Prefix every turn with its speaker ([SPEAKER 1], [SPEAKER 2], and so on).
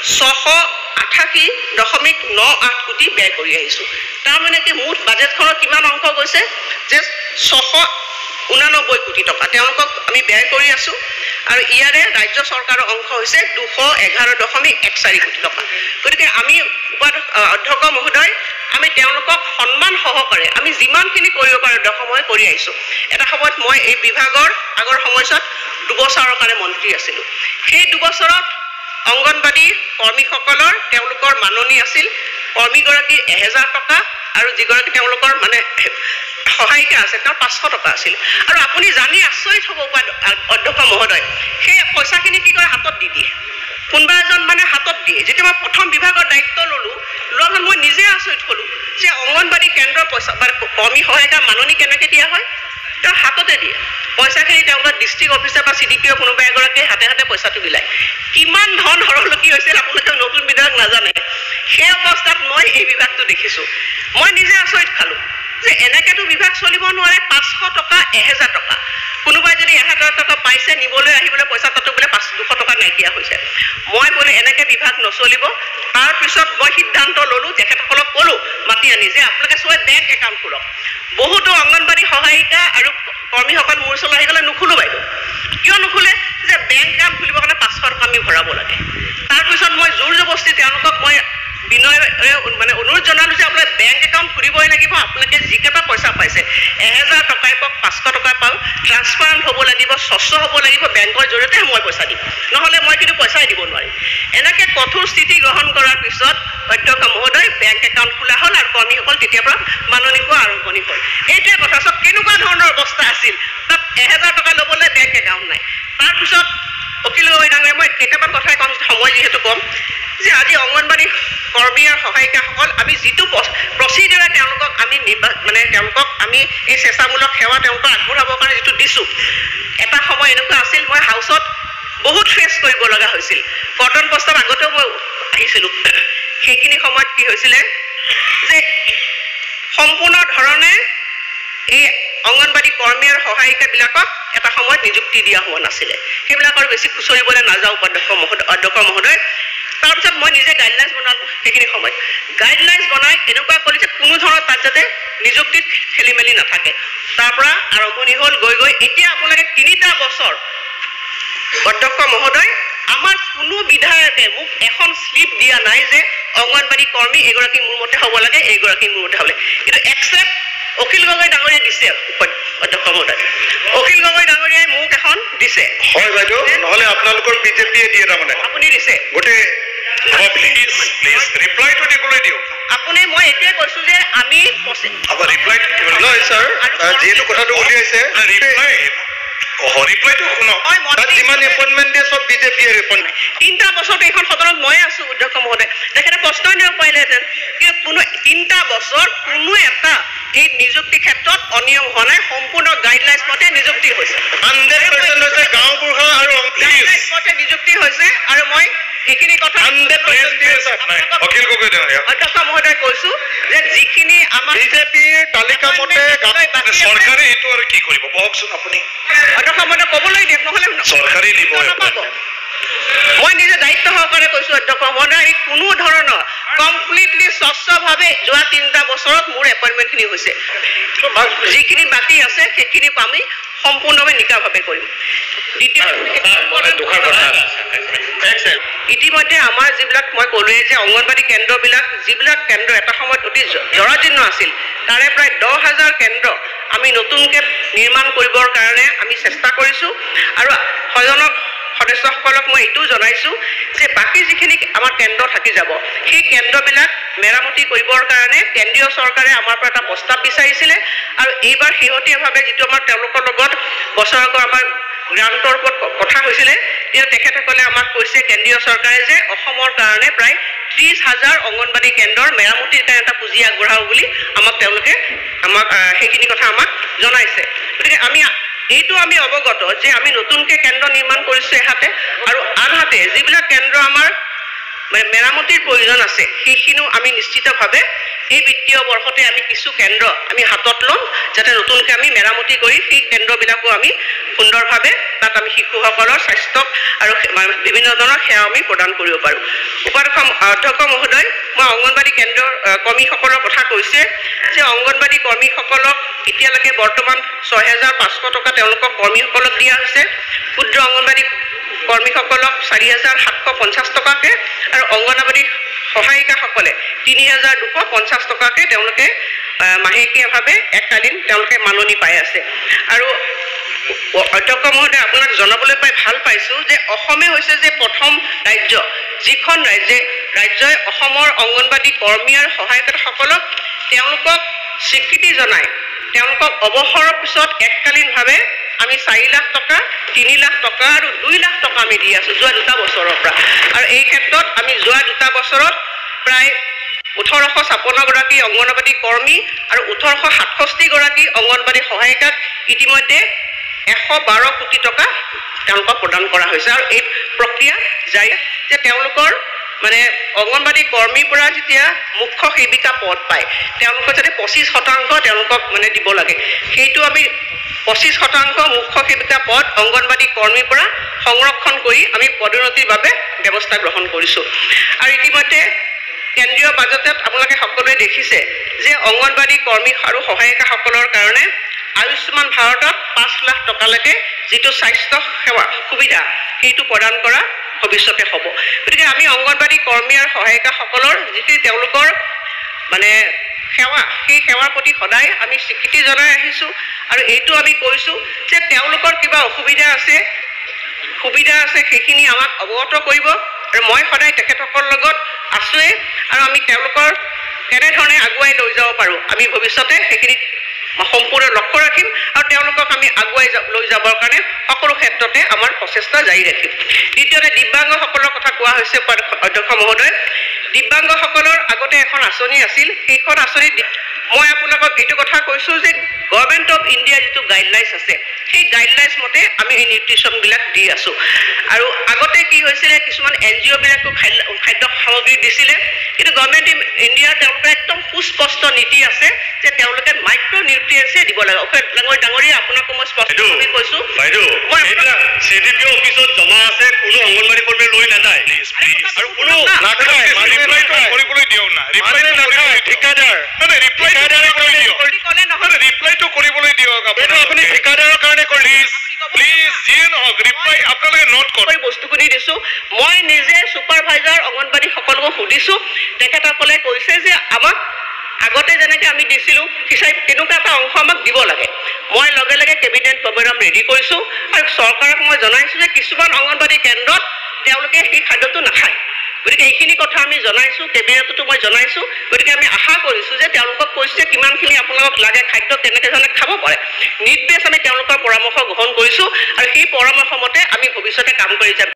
[SPEAKER 1] 688.98 কোটি ব্যয় কৰি আহিছোঁ তাৰমানে কি মুঠ বাজেটখনত কিমান অংশ গৈছে যে 689 কোটি টকা তেওঁলোকক আমি ব্যয় কৰি আছোঁ আৰু ইয়াৰে ৰাজ্য চৰকাৰৰ অংশ হৈছে 211.14 কোটি টকা গতিকে আমি অধ্যক্ষ মহোদয় আমি তেওঁলোকক সন্মান সহকাৰে আমি যিমানখিনি কৰিব পাৰোঁ সময় কৰি আহিছোঁ এটা সময়ত মই এই বিভাগৰ আগৰ সময়ছোৱাত 2 বছৰৰ কাৰণে মন্ত্ৰী আছিলোঁ সেই 2 বছৰত অংগনবাড়ী কৰ্মীসকলৰ তেওঁলোকৰ মাননি আছিল কৰ্মীগৰাকীৰ 1000 টকা আৰু যিগৰাকী তেওঁলোকৰ মানে সহায়িকা আছে তেওঁৰ 500 টকা আছিল আৰু আপুনি জানি আচৰিত হ'ব অধ্যক্ষ মহোদয় সেই পইচাখিনি কি কৰে হাতত দি দিয়ে কোনোবা এজন মানে হাতত দিয়ে যেতিয়া মই প্ৰথম বিভাগৰ দায়িত্ব ল'লোঁ লোৱা মই নিজে আচৰিত হ'লোঁ যে অংগনবাড়ী কেন্দ্ৰৰ পইচা বা কৰ্মী সহায়িকা মাননি কেনেকৈ দিয়া হয় তেওঁ হাততে দিয়ে পইচাখিনি তেওঁলোকৰ ডিষ্ট্ৰিক্ট অফিচাৰ বা CDPO কোনোবা এগৰাকীয়ে হাতে হাতে পইচাটো বিলায় কিমান ধন সৰলকি হৈছিল আপোনালোকে নতুন বিধায়ক নাজানে সেই অৱস্থাত মই এই বিভাগটো দেখিছোঁ মই নিজে আচৰিত খালোঁ যে এনেকৈতো বিভাগ চলিব নোৱাৰে 500 টকা 1000 টকা কোনোবাই যদি 1000 টকা পাইছে নিবলৈ আহিবলৈ পইচা তাতো বোলে 200 টকা নাইকিয়া হৈছে মই বোলে এনেকৈ বিভাগ নচলিব তাৰপিছত মই সিদ্ধান্ত ল'লোঁ তেখেতসকলক ক'লোঁ মাতি আনি যে আপোনালোকে চবে বেংক একাউণ্ট খোলক বহুতো অংগনবাড়ী সহায়িকা আৰু কৰ্মীসকল মোৰ ওচৰলৈ আহি গ'লে নুখোলোঁ বাইদেউ কিয় নুখোলে যে বেংক একাউণ্ট খুলিবৰ কাৰণে 500 টকা আমি ভৰাব লাগে তাৰপিছত মই জোৰ জবস্তি তেওঁলোকক মই বিনয়ৰে মানে অনুৰোধ জনালোঁ যে আপোনালোকে বেংক একাউণ্ট খুলিবই লাগিব আপোনালোকে যিকেইটা পইচা পাইছে 1000 টকাই পাওক 500 টকাই পাওক ট্ৰান্সপাৰেণ্ট হ'ব লাগিব স্বচ্ছ হ'ব লাগিব বেংকৰ জৰিয়তেহে মই পইচা দিম নহ'লে মই কিন্তু পইচাই দিব নোৱাৰিম এনেকৈ কঠোৰ স্থিতি গ্ৰহণ কৰাৰ পিছত অধ্যক্ষ মহোদয় বেংক একাউণ্ট খোলা হ'ল আৰু কৰ্মীসকল তেতিয়াৰ পৰা মাননি পোৱা আৰম্ভণি হ'ল এইটোৱে কথা চব কেনেকুৱা ধৰণৰ অৱস্থা আছিল তাত 1000 টকা ল'বলৈ বেংক একাউণ্ট নাই তাৰপিছত অখিল গগৈ ডাঙৰীয়া মই কেইটামান কথাই ক'ম সময় যিহেতু কম যে আজি অংগনবাড়ী কৰ্মী আৰু সহায়িকাসকল আমি যিটো প্ৰচিডিউৰে তেওঁলোকক আমি মানে তেওঁলোকক আমি এই স্বেচ্ছামূলক সেৱা তেওঁলোকক আগবঢ়াবৰ কাৰণে যিটো দিছোঁ এটা সময় এনেকুৱা আছিল মই হাউচত বহুত ফেচ কৰিব লগা হৈছিল কটন বস্তাৰ আগতেও মই আহিছিলোঁ সেইখিনি সময়ত কি হৈছিলে যে সম্পূৰ্ণ ধৰণে এই অংগনবাড়ী কৰ্মী আৰু সহায়িকাবিলাকক এটা সময়ত নিযুক্তি দিয়া হোৱা নাছিলে সেইবিলাকৰ বেছি খুচৰিবলৈ নাযাওঁ অধ্যক্ষ মহোদয় তাৰপিছত মই নিজে গাইডলাইন্স বনালোঁ সেইখিনি সময়ত গাইডলাইন্স বনাই এনেকুৱা কৰি যে কোনো ধৰণৰ তাত যাতে নিযুক্তিত খেলি মেলি নাথাকে তাৰ পৰা আৰম্ভণি হ'ল গৈ গৈ এতিয়া আপোনালোকে 3টা বছৰ অধ্যক্ষ মহোদয় আমাৰ কোনো বিধায়কে মোক এখন স্লিপ দিয়া নাই যে অংগনবাড়ী কৰ্মী এগৰাকী মোৰ মতে হ'ব লাগে এইগৰাকী মোৰ মতে হ'ব লাগে কিন্তু একচেপ্ট অখিল গগৈ ডাঙৰীয়াই দিছে অধ্যক্ষ মহোদয় অখিল গগৈ ডাঙৰীয়াই মোক এখন দিছে
[SPEAKER 2] হয় বাইদেউ নহ'লে আপোনালোকৰ বিজেপিয়ে দিয়ে তাৰমানে
[SPEAKER 1] আপুনি দিছে
[SPEAKER 2] গোটেই প্লিজ ৰিপ্লাইটো দিবলৈ দিয়ক
[SPEAKER 1] আপুনি মই এতিয়াই কৈছোঁ যে আমি
[SPEAKER 2] ৰিপ্লাইটো দিবলৈ নহয় ছাৰ যিহেতু কথাটো উলিয়াইছে ৰিপ্লাইটো শুনক তাত যিমান এপইণ্টমেণ্ট দিয়ে চব বিজেপিয়ে এপইণ্টমেণ্ট
[SPEAKER 1] 3টা বছৰটো এইখন সদনত ময়ে আছোঁ অধ্যক্ষ মহোদয় তেখেতে প্ৰশ্নই দিব পাৰিলেহেঁতেন কিন্তু কোনো 3টা বছৰ কোনো এটা এই নিযুক্তি ক্ষেত্ৰত অনিয়ম হোৱা নাই সম্পূৰ্ণ গাইডলাইন্স মতে নিযুক্তি হৈছে
[SPEAKER 2] 100% হৈছে গাঁওবুঢ়া আৰু
[SPEAKER 1] গাইডলাইন্স মতে নিযুক্তি হৈছে আৰু মই এইখিনি কথা
[SPEAKER 2] 100% অখিল গগৈ
[SPEAKER 1] অধ্যক্ষ মহোদয় কৈছোঁ যে যিখিনি আমাৰ
[SPEAKER 2] বিজেপিৰ তালিকা মতে চৰকাৰে এইটো আৰু কি কৰিব কওকচোন আপুনি
[SPEAKER 1] অধ্যক্ষ মহোদয় ক'বলৈ দিয়ক নহ'লে
[SPEAKER 2] চৰকাৰে দিব
[SPEAKER 1] নাপাব মই নিজে দায়িত্ব সহকাৰে কৈছোঁ অধ্যক্ষ মহোদয় কোনো ধৰণৰ কমপ্লিটলি স্বচ্ছভাৱে যোৱা 3টা বছৰত মোৰ এপইণ্টমেণ্টখিনি হৈছে যিখিনি বাকী আছে সেইখিনি আমি সম্পূৰ্ণভাৱে নিকাভাৱে কৰিম ইতিমধ্যে আমাৰ যিবিলাক মই ক'লোৱে যে অংগনবাড়ী কেন্দ্ৰবিলাক যিবিলাক কেন্দ্ৰ এটা সময়ত অতি জৰাজীৰ্ণ আছিল তাৰে প্ৰায় 10,000 কেন্দ্ৰ আমি নতুনকৈ নিৰ্মাণ কৰিবৰ কাৰণে আমি চেষ্টা কৰিছোঁ আৰু সদস্যসকলক মই এইটোও জনাইছোঁ যে বাকী যিখিনি আমাৰ কেন্দ্ৰ থাকি যাব সেই কেন্দ্ৰবিলাক মেৰামতি কৰিবৰ কাৰণে কেন্দ্ৰীয় চৰকাৰে আমাৰ পৰা এটা প্ৰস্তাৱ বিচাৰিছিলে আৰু এইবাৰ শেহতীয়াভাৱে যিটো আমাৰ তেওঁলোকৰ লগত বছৰেকৰ আমাৰ গ্ৰান্টৰ ওপৰত কথা হৈছিলে তেতিয়া তেখেতসকলে আমাক কৈছে কেন্দ্ৰীয় চৰকাৰে যে অসমৰ কাৰণে প্ৰায় 30,000 অংগনবাড়ী কেন্দ্ৰৰ মেৰামতিৰ কাৰণে এটা পুঁজি আগবঢ়াব বুলি তেওঁলোকে সেইখিনি কথা আমাক জনাইছে গতিকে এইটো আমি অৱগত যে আমি নতুনকৈ কেন্দ্ৰ নিৰ্মাণ কৰিছোঁ এহাতে আৰু আনহাতে যিবিলাক কেন্দ্ৰ আমাৰ মেৰামতিৰ প্ৰয়োজন আছে সেইখিনিও আমি নিশ্চিতভাৱে এই বিত্তীয় বৰ্ষতে আমি কিছু কেন্দ্ৰ আমি হাতত ল'ম যাতে নতুনকৈ আমি মেৰামতি কৰি সেই কেন্দ্ৰবিলাকো আমি সুন্দৰভাৱে তাত আমি শিশুসকলৰ স্বাস্থ্য আৰু বিভিন্ন ধৰণৰ সেৱা আমি প্ৰদান কৰিব পাৰোঁ। অধ্যক্ষ মহোদয়, মই অংগনবাড়ী কেন্দ্ৰৰ কৰ্মীসকলৰ কথা কৈছে যে অংগনবাড়ী কৰ্মীসকলক এতিয়ালৈকে বৰ্তমান 6,500 টকা তেওঁলোকক কৰ্মীসকলক দিয়া হৈছে। ক্ষুদ্ৰ অংগনবাড়ী কৰ্মীসকলক 4,750 টকাকৈ আৰু অংগনবাড়ী সহায়িকাসকলে 3,250 টকাকৈ তেওঁলোকে মাহেকীয়াভাৱে এককালীন তেওঁলোকে মাননি পাই আছে। আৰু অধ্যক্ষ মহোদয়, আপোনাক জনাবলৈ পাই ভাল পাইছোঁ যে অসমে হৈছে যে প্ৰথম ৰাজ্য যিখন ৰাজ্যই অসমৰ অংগনবাড়ী কৰ্মী আৰু সহায়িকাসকলক তেওঁলোকক স্বীকৃতি জনাই তেওঁলোকক অৱসৰৰ পিছত এককালীনভাৱে আমি 4 লাখ টকা, 3 লাখ টকা আৰু 2 লাখ টকা আমি দি আছোঁ যোৱা 2 বছৰৰ পৰা। আৰু এই ক্ষেত্ৰত আমি যোৱা 2 বছৰত প্ৰায় 1,856 গৰাকী অংগনবাড়ী কৰ্মী আৰু 1,867 গৰাকী অংগনবাড়ী সহায়িকাক ইতিমধ্যে 112 কোটি টকা তেওঁলোকক প্ৰদান কৰা হৈছে। আৰু এই প্ৰক্ৰিয়া জাৰি যে তেওঁলোকৰ মানে অংগনবাড়ী কৰ্মীৰ পৰা যেতিয়া মুখ্য সেৱিকা পদ পায় তেওঁলোকক যাতে 25% তেওঁলোকক মানে দিব লাগে, সেইটো আমি 25% মুখ্য সেৱিকা পদ অংগনবাড়ী কৰ্মীৰ পৰা সংৰক্ষণ কৰি আমি পদোন্নতিৰ বাবে ব্যৱস্থা গ্ৰহণ কৰিছোঁ। আৰু ইতিমধ্যে কেন্দ্ৰীয় বাজেটত আপোনালোকে সকলোৱে দেখিছে যে অংগনবাড়ী কৰ্মী আৰু সহায়িকাসকলৰ কাৰণে আয়ুষ্মান ভাৰতত 5 লাখ টকালৈকে যিটো স্বাস্থ্য সেৱা সুবিধা সেইটো প্ৰদান কৰা ভৱিষ্যতে হ'ব। গতিকে আমি অংগনবাড়ী কৰ্মী আৰু সহায়িকাসকলৰ যিটো তেওঁলোকৰ মানে সেৱা সেই সেৱাৰ প্ৰতি সদায় আমি স্বীকৃতি জনাই আহিছোঁ। আৰু এইটো আমি কৈছোঁ যে তেওঁলোকৰ কিবা সুবিধা আছে সেইখিনি আমাক অৱগত কৰিব। আৰু মই সদায় তেখেতসকলৰ লগত আছোঁৱেই আৰু আমি তেওঁলোকৰ কেনেধৰণে আগুৱাই লৈ যাব পাৰোঁ আমি ভৱিষ্যতে সেইখিনি সম্পূৰ্ণ লক্ষ্য ৰাখিম আৰু তেওঁলোকক আমি আগুৱাই লৈ যাবৰ কাৰণে সকলো ক্ষেত্ৰতে আমাৰ প্ৰচেষ্টা জাৰি ৰাখিম। দ্বিতীয়তে দিব্যাংগসকলৰ কথা কোৱা হৈছে অধ্যক্ষ মহোদয়। দিব্যাংগসকলৰ আগতে এখন আঁচনি আছিল, সেইখন আঁচনিত মই আপোনালোকক এইটো কথা কৈছোঁ যে গভৰ্ণমেণ্ট অফ ইণ্ডিয়াৰ যিটো গাইডলাইন্স আছে সেই গাইডলাইন্স মতে আমি এই নিউট্ৰিশ্যনবিলাক দি আছোঁ। আৰু আগতে কি হৈছিলে কিছুমান NGOবিলাকো খাদ্য সামগ্ৰী দিছিলে, কিন্তু গভৰ্ণমেণ্ট অফ ইণ্ডিয়াৰ তেওঁলোকৰ একদম সুস্পষ্ট নীতি আছে যে তেওঁলোকে মাইক্ৰ নিউট্ৰিয়েণ্টছে দিব লাগে। ডাঙৰীয়া আপোনাকো মই স্পষ্টভাৱে কৈছোঁ,
[SPEAKER 2] CDPO অফিচত জমা আছে, কোনো অংগনবাড়ী কৰ্মী লৈ নাযায় আৰু কোনো কৰিবলৈ দিয়ক না, ৰিপ্লাইটো কৰিবলৈ দিয়ক। আপুনি ঠিকাদাৰৰ কাৰণে প্লিজ যিয়ে নহওক ৰিপ্লাই আপোনালোকে নোট কৰি
[SPEAKER 1] বস্তুখিনি দিছোঁ। মই নিজে ছুপাৰভাইজাৰ অংগনবাড়ীসকলকো সুধিছোঁ, তেখেতসকলে কৈছে যে আমাক আগতে যেনেকৈ আমি দিছিলোঁ ফিচাৰী তেনেকুৱা এটা অংশ আমাক দিব লাগে। মই লগে লগে কেবিনেট প্ৰগ্ৰাম ৰেডি কৰিছোঁ আৰু চৰকাৰক মই জনাইছোঁ যে কিছুমান অংগনবাড়ী কেন্দ্ৰত তেওঁলোকে সেই খাদ্যটো নাখায়। গতিকে এইখিনি কথা আমি জনাইছোঁ, কেবিনেটতো মই জনাইছোঁ। গতিকে আমি আশা কৰিছোঁ যে তেওঁলোকক কৈছে কিমানখিনি আপোনালোকক লাগে খাদ্য কেনেকৈ ধৰণে খাব পাৰে, নিৰ্দেশ আমি তেওঁলোকৰ পৰামৰ্শ গ্ৰহণ কৰিছোঁ আৰু সেই পৰামৰ্শ মতে আমি ভৱিষ্যতে কাম কৰি যাম।